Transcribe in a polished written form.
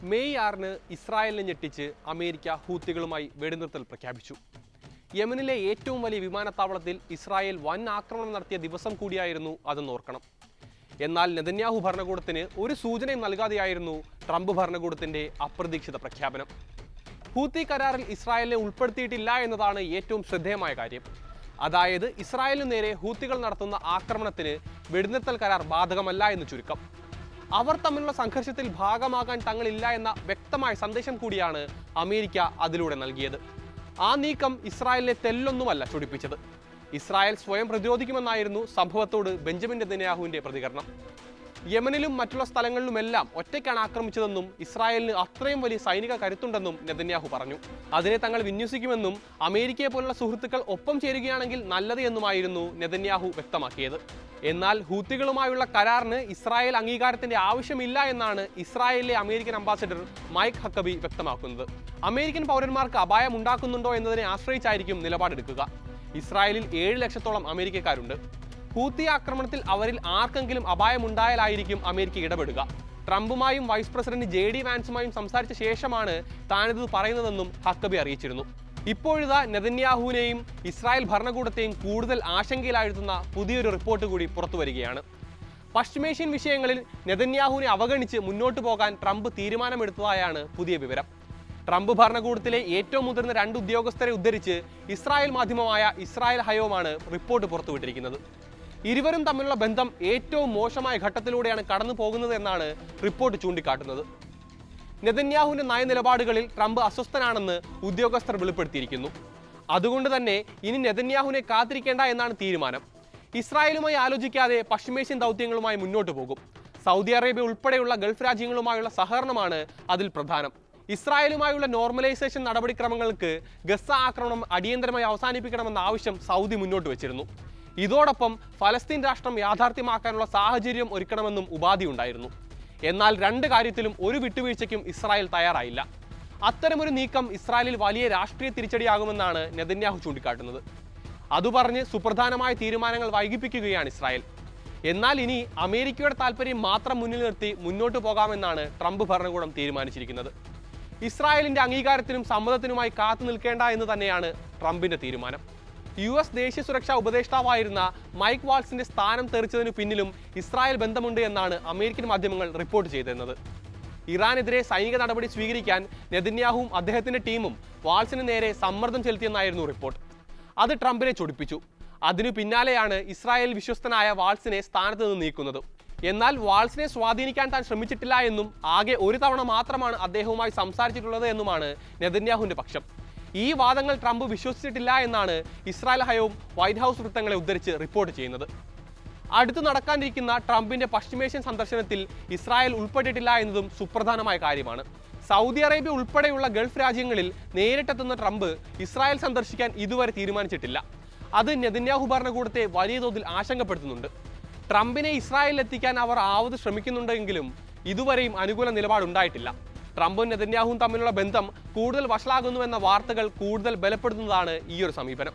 May 6-ന് ഇസ്രായേലിനെ ഞെട്ടിച്ച് America ഹൂത്തികളുമായി വെടിനിർത്തൽ പ്രഖ്യാപിച്ചു. യമനിലെ ഏറ്റവും വലിയ വിമാനത്താവളത്തിൽ ഇസ്രായേൽ വൻ ആക്രമണം നടത്തിയ ദിവസം കൂടിയായിരുന്നു അതെന്നോർക്കണം. എന്നാൽ നെതന്യാഹു ഭരണകൂടത്തിന് ഒരു സൂചനയും നൽകാതെയായിരുന്നു ട്രംപ് ഭരണകൂടത്തിന്റെ അപ്രതീക്ഷിത പ്രഖ്യാപനം. ഹൂത്തി കരാറിൽ ഇസ്രായേലിനെ ഉൾപ്പെടുത്തിയിട്ടില്ല എന്നതാണ് ഏറ്റവും ശ്രദ്ധേയമായ കാര്യം. അതായത് ഇസ്രായേലിനു നേരെ ഹൂത്തികൾ നടത്തുന്ന ആക്രമണത്തിന് വെടിനിർത്തൽ കരാർ ബാധകമല്ല എന്ന് ചുരുക്കം. അവർ തമ്മിലുള്ള സംഘർഷത്തിൽ ഭാഗമാകാൻ തങ്ങളില്ല എന്ന വ്യക്തമായ സന്ദേശം കൂടിയാണ് അമേരിക്ക അതിലൂടെ നൽകിയത്. ആ നീക്കം ഇസ്രായേലിനെ തെല്ലൊന്നുമല്ല ചൊടിപ്പിച്ചത്. ഇസ്രായേൽ സ്വയം പ്രതിരോധിക്കുമെന്നായിരുന്നു സംഭവത്തോട് ബെഞ്ചമിൻ നെതന്യാഹുവിന്റെ പ്രതികരണം. യമനിലും മറ്റുള്ള സ്ഥലങ്ങളിലുമെല്ലാം ഒറ്റയ്ക്കാണ് ആക്രമിച്ചതെന്നും ഇസ്രായേലിന് അത്രയും വലിയ സൈനിക കരുത്തുണ്ടെന്നും നെതന്യാഹു പറഞ്ഞു. അതിനെ തങ്ങൾ വിന്യസിക്കുമെന്നും അമേരിക്കയെ പോലുള്ള സുഹൃത്തുക്കൾ ഒപ്പം ചേരുകയാണെങ്കിൽ നല്ലത് എന്നുമായിരുന്നു നെതന്യാഹു വ്യക്തമാക്കിയത്. എന്നാൽ ഹൂത്തികളുമായുള്ള കരാറിന് ഇസ്രായേൽ അംഗീകാരത്തിന്റെ ആവശ്യമില്ല എന്നാണ് ഇസ്രായേലിലെ അമേരിക്കൻ അംബാസഡർ മൈക്ക് ഹക്കബി വ്യക്തമാക്കുന്നത്. അമേരിക്കൻ പൗരന്മാർക്ക് അപായം ഉണ്ടാക്കുന്നുണ്ടോ എന്നതിനെ ആശ്രയിച്ചായിരിക്കും നിലപാടെടുക്കുക. ഇസ്രായേലിൽ 7 ലക്ഷത്തോളം അമേരിക്കക്കാരുണ്ട്. ഹൂത്തി ആക്രമണത്തിൽ അവരിൽ ആർക്കെങ്കിലും അപായമുണ്ടായാലായിരിക്കും അമേരിക്ക ഇടപെടുക. ട്രംപുമായും വൈസ് പ്രസിഡന്റ് JD വാൻസുമായും സംസാരിച്ച ശേഷമാണ് താനിത് പറയുന്നതെന്നും ഹക്കബി അറിയിച്ചിരുന്നു. ഇപ്പോഴിതാ നെതന്യാഹുവിനെയും ഇസ്രായേൽ ഭരണകൂടത്തെയും കൂടുതൽ ആശങ്കയിലാഴ്ത്തുന്ന പുതിയൊരു റിപ്പോർട്ട് കൂടി പുറത്തു വരികയാണ്. പശ്ചിമേഷ്യൻ വിഷയങ്ങളിൽ നെതന്യാഹുവിനെ അവഗണിച്ച് മുന്നോട്ട് പോകാൻ ട്രംപ് തീരുമാനമെടുത്തതായാണ് പുതിയ വിവരം. ട്രംപ് ഭരണകൂടത്തിലെ ഏറ്റവും മുതിർന്ന 2 ഉദ്യോഗസ്ഥരെ ഉദ്ധരിച്ച് ഇസ്രായേൽ മാധ്യമമായ ഇസ്രായേൽ ഹയോമാണ് റിപ്പോർട്ട് പുറത്തുവിട്ടിരിക്കുന്നത്. ഇരുവരും തമ്മിലുള്ള ബന്ധം ഏറ്റവും മോശമായ ഘട്ടത്തിലൂടെയാണ് കടന്നു പോകുന്നത് എന്നാണ് റിപ്പോർട്ട് ചൂണ്ടിക്കാട്ടുന്നത്. നെതന്യാഹുവിന്റെ നയനിലപാടുകളിൽ ട്രംപ് അസ്വസ്ഥനാണെന്ന് ഉദ്യോഗസ്ഥർ വെളിപ്പെടുത്തിയിരിക്കുന്നു. അതുകൊണ്ട് തന്നെ ഇനി നെതന്യാഹുവിനെ കാത്തിരിക്കേണ്ട എന്നാണ് തീരുമാനം. ഇസ്രായേലുമായി ആലോചിക്കാതെ പശ്ചിമേഷ്യൻ ദൗത്യങ്ങളുമായി മുന്നോട്ട് പോകും. സൗദി അറേബ്യ ഉൾപ്പെടെയുള്ള ഗൾഫ് രാജ്യങ്ങളുമായുള്ള സഹകരണമാണ് അതിൽ പ്രധാനം. ഇസ്രായേലുമായുള്ള നോർമലൈസേഷൻ നടപടിക്രമങ്ങൾക്ക് ഗസ ആക്രമണം അടിയന്തരമായി അവസാനിപ്പിക്കണമെന്ന ആവശ്യം സൗദി മുന്നോട്ട് വെച്ചിരുന്നു. ഇതോടൊപ്പം ഫലസ്തീൻ രാഷ്ട്രം യാഥാർത്ഥ്യമാക്കാനുള്ള സാഹചര്യം ഒരുക്കണമെന്നും ഉപാധിയുണ്ടായിരുന്നു. എന്നാൽ 2 കാര്യത്തിലും ഒരു വിട്ടുവീഴ്ചയ്ക്കും ഇസ്രായേൽ തയ്യാറായില്ല. അത്തരമൊരു നീക്കം ഇസ്രായേലിൽ വലിയ രാഷ്ട്രീയ തിരിച്ചടിയാകുമെന്നാണ് നെതന്യാഹു ചൂണ്ടിക്കാട്ടുന്നത്. അതുപറഞ്ഞ് സുപ്രധാനമായ തീരുമാനങ്ങൾ വൈകിപ്പിക്കുകയാണ് ഇസ്രായേൽ. എന്നാൽ ഇനി അമേരിക്കയുടെ താല്പര്യം മാത്രം മുന്നിൽ നിർത്തി മുന്നോട്ട് പോകാമെന്നാണ് ട്രംപ് ഭരണകൂടം തീരുമാനിച്ചിരിക്കുന്നത്. ഇസ്രായേലിന്റെ അംഗീകാരത്തിനും സമ്മതത്തിനുമായി കാത്തു നിൽക്കേണ്ട എന്ന് തന്നെയാണ് ട്രംപിന്റെ തീരുമാനം. US ദേശീയ സുരക്ഷാ ഉപദേഷ്ടാവായിരുന്ന മൈക്ക് വാൾസിന്റെ സ്ഥാനം തെറിച്ചതിനു പിന്നിലും ഇസ്രായേൽ ബന്ധമുണ്ട് എന്നാണ് അമേരിക്കൻ മാധ്യമങ്ങൾ റിപ്പോർട്ട് ചെയ്തിരുന്നത്. ഇറാനെതിരെ സൈനിക നടപടി സ്വീകരിക്കാൻ നെതന്യാഹുവും അദ്ദേഹത്തിന്റെ ടീമും വാൾസിന് നേരെ സമ്മർദ്ദം ചെലുത്തിയെന്നായിരുന്നു റിപ്പോർട്ട്. അത് ട്രംപിനെ ചൊടിപ്പിച്ചു. അതിനു പിന്നാലെയാണ് ഇസ്രായേൽ വിശ്വസ്തനായ വാൾസിനെ സ്ഥാനത്ത് നിന്ന് നീക്കുന്നത്. എന്നാൽ വാൾസിനെ സ്വാധീനിക്കാൻ താൻ ശ്രമിച്ചിട്ടില്ല എന്നും ആകെ ഒരു തവണ മാത്രമാണ് അദ്ദേഹവുമായി സംസാരിച്ചിട്ടുള്ളത് എന്നുമാണ് നെതന്യാഹുവിന്റെ പക്ഷം. ഈ വാദങ്ങൾ ട്രംപ് വിശ്വസിച്ചിട്ടില്ല എന്നാണ് ഇസ്രായേൽ ഹയവും വൈറ്റ് ഹൗസ് വൃത്തങ്ങളെ ഉദ്ധരിച്ച് റിപ്പോർട്ട് ചെയ്യുന്നത്. അടുത്ത് നടക്കാനിരിക്കുന്ന ട്രംപിന്റെ പശ്ചിമേഷ്യൻ സന്ദർശനത്തിൽ ഇസ്രായേൽ ഉൾപ്പെട്ടിട്ടില്ല എന്നതും സുപ്രധാനമായ കാര്യമാണ്. സൗദി അറേബ്യ ഉൾപ്പെടെയുള്ള ഗൾഫ് രാജ്യങ്ങളിൽ നേരിട്ടെത്തുന്ന ട്രംപ് ഇസ്രായേൽ സന്ദർശിക്കാൻ ഇതുവരെ തീരുമാനിച്ചിട്ടില്ല. അത് നെതന്യാഹു ഭരണകൂടത്തെ വലിയ തോതിൽ ആശങ്കപ്പെടുത്തുന്നുണ്ട്. ട്രംപിനെ ഇസ്രായേലിൽ എത്തിക്കാൻ അവർ ആവത് ശ്രമിക്കുന്നുണ്ടെങ്കിലും ഇതുവരെയും അനുകൂല നിലപാടുണ്ടായിട്ടില്ല. ട്രംപും നെതന്യാഹുവും തമ്മിലുള്ള ബന്ധം കൂടുതൽ വഷളാകുന്നുവെന്ന വാർത്തകൾ കൂടുതൽ ബലപ്പെടുത്തുന്നതാണ് ഈ ഒരു സമീപനം.